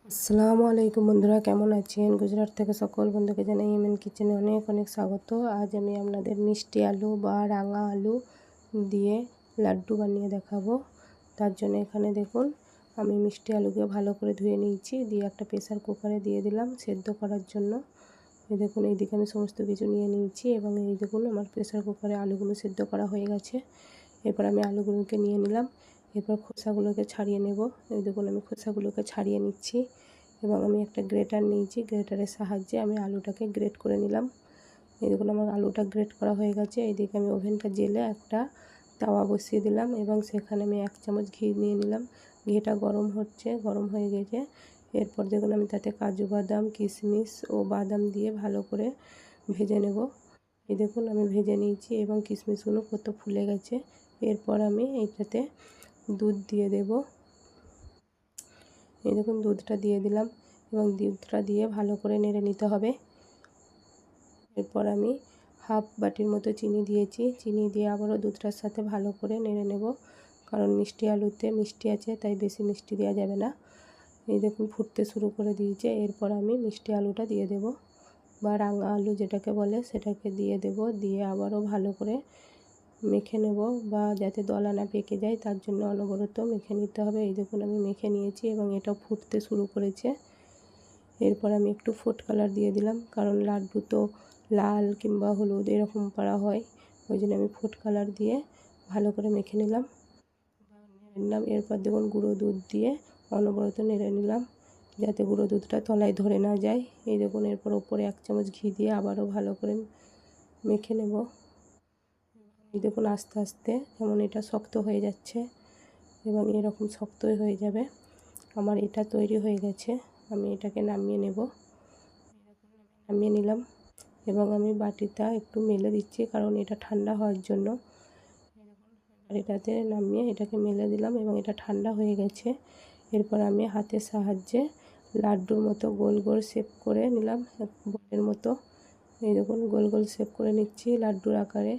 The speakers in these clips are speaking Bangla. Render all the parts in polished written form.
আসসালামু আলাইকুম বন্ধুরা, কেমন আছেন? গুজরাট থেকে সকল বন্ধুকে জানাই এমএন কিচেনে অনেক অনেক স্বাগত। আজ আমি আপনাদের মিষ্টি আলু বা রাঙা আলু দিয়ে লাড্ডু বানিয়ে দেখাবো। তার জন্য এখানে দেখুন, আমি মিষ্টি আলুকে ভালো করে ধুয়ে নিয়েছি, দিয়ে একটা প্রেসার কুকারে দিয়ে দিলাম সেদ্ধ করার জন্য। এই দেখুন, এইদিকে আমি সমস্ত কিছু নিয়ে নিয়েছি এবং এই দেখুন আমার প্রেসার কুকারে আলুগুলো সেদ্ধ করা হয়ে গেছে। এরপর আমি আলুগুলোকে নিয়ে নিলাম, এরপর খোসাগুলোকে ছাড়িয়ে নেব। এই দেখুন আমি খোসাগুলোকে ছাড়িয়ে নিচ্ছি এবং আমি একটা গ্রেটার নিয়েছি, গ্রেটারের সাহায্যে আমি আলুটাকে গ্রেট করে নিলাম। এই দেখুন আমার আলুটা গ্রেট করা হয়ে গেছে। এইদিকে আমি ওভেনটা জেলে একটা তাওয়া বসিয়ে দিলাম এবং সেখানে আমি 1 চামচ ঘি নিয়ে নিলাম। ঘিটা গরম হচ্ছে, গরম হয়ে গেছে। এরপর দেখুন আমি তাতে কাজু বাদাম, কিশমিশ ও বাদাম দিয়ে ভালো করে ভেজে নেব। এই দেখুন আমি ভেজে নিয়েছি এবং কিশমিশগুলো কত ফুলে গেছে। এরপর আমি এইটাতে দুধ দিয়ে দেব। এই দেখুন দুধটা দিয়ে দিলাম এবং দুধটা দিয়ে ভালো করে নেড়ে নিতে হবে। এরপর আমি হাফ বাটির মতো চিনি দিয়েছি, চিনি দিয়ে আবারও দুধটার সাথে ভালো করে নেড়ে নেব, কারণ মিষ্টি আলুতে মিষ্টি আছে, তাই বেশি মিষ্টি দেওয়া যাবে না। এই দেখুন ফুটতে শুরু করে দিয়েছে। এরপর আমি মিষ্টি আলুটা দিয়ে দেব বা রাঙা আলু যেটাকে বলে সেটাকে দিয়ে দেব, দিয়ে আবারও ভালো করে মেখে নেব, বা যাতে দলা না পেকে যায় তার জন্য অনবরত মেখে নিতে হবে। এই দেখুন আমি মেখে নিয়েছি এবং এটা ফুটতে শুরু করেছে। এরপর আমি একটু ফুড কালার দিয়ে দিলাম, কারণ লাড্ডু তো লাল কিংবা হলুদ এরকম করা হয়, ওই জন্য আমি ফুড কালার দিয়ে ভালো করে মেখে নিলাম। এরপর দেখুন গুঁড়ো দুধ দিয়ে অনবরত নেড়ে নিলাম, যাতে গুঁড়ো দুধটা তলায় ধরে না যায়। এই দেখুন এরপর ওপরে 1 চামচ ঘি দিয়ে আবারও ভালো করে মেখে নেব। এই দেখুন আস্তে আস্তে যেমন এটা শক্ত হয়ে যাচ্ছে এবং এরকম শক্তই হয়ে যাবে। আমার এটা তৈরি হয়ে গেছে, আমি এটাকে নামিয়ে নেব। নামিয়ে নিলাম এবং আমি বাটিটা একটু মেলে দিচ্ছি, কারণ এটা ঠান্ডা হওয়ার জন্য। এটাতে নামিয়ে এটাকে মেলে দিলাম এবং এটা ঠান্ডা হয়ে গেছে। এরপর আমি হাতের সাহায্যে লাড্ডুর মতো গোল গোল শেপ করে নিলাম, বলের মতো। এই দেখুন গোল গোল শেপ করে নিচ্ছি লাড্ডুর আকারে।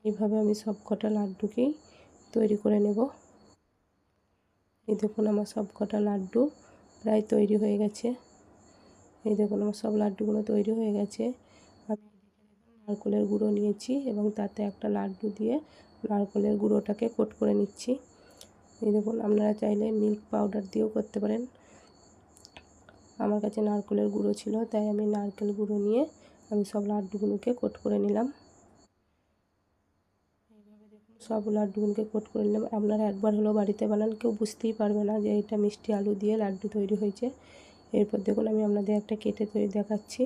এইভাবে আমি সব কটা লাড্ডুকেই তৈরি করে নেব। এই দেখুন আমার সব কটা লাড্ডু প্রায় তৈরি হয়ে গেছে। এই দেখুন আমার সব লাড্ডুগুলো তৈরি হয়ে গেছে। আমি নারকেলের গুঁড়ো নিয়েছি এবং তাতে একটা লাড্ডু দিয়ে নারকেলের গুঁড়োটাকে কোট করে নিচ্ছি। এই দেখুন আপনারা চাইলে মিল্ক পাউডার দিয়েও করতে পারেন। আমার কাছে নারকেলের গুঁড়ো ছিল, তাই আমি নারকেল গুঁড়ো নিয়ে আমি সব লাড্ডুগুলোকে কোট করে নিলাম। সব লাড্ডুগুলোকে কোট করে নিলাম। আপনারা একবার হলেও বাড়িতে বানান, কেউ বুঝতেই পারবে না যে এটা মিষ্টি আলু দিয়ে লাড্ডু তৈরি হয়েছে। এরপর দেখুন আমি আপনাদের একটা কেটে তৈরি দেখাচ্ছি।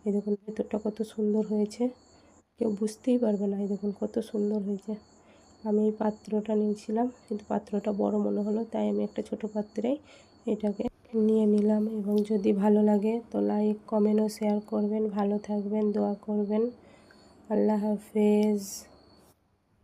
এই দেখুন ভেতরটা কত সুন্দর হয়েছে, কেউ বুঝতেই পারবে না। এই দেখুন কত সুন্দর হয়েছে। আমি এই পাত্রটা নিয়েছিলাম, কিন্তু পাত্রটা বড় মনে হলো, তাই আমি একটা ছোট পাত্রেই এটাকে নিয়ে নিলাম। এবং যদি ভালো লাগে তো লাইক, কমেন্ট ও শেয়ার করবেন। ভালো থাকবেন, দোয়া করবেন। আল্লাহ হাফেজ।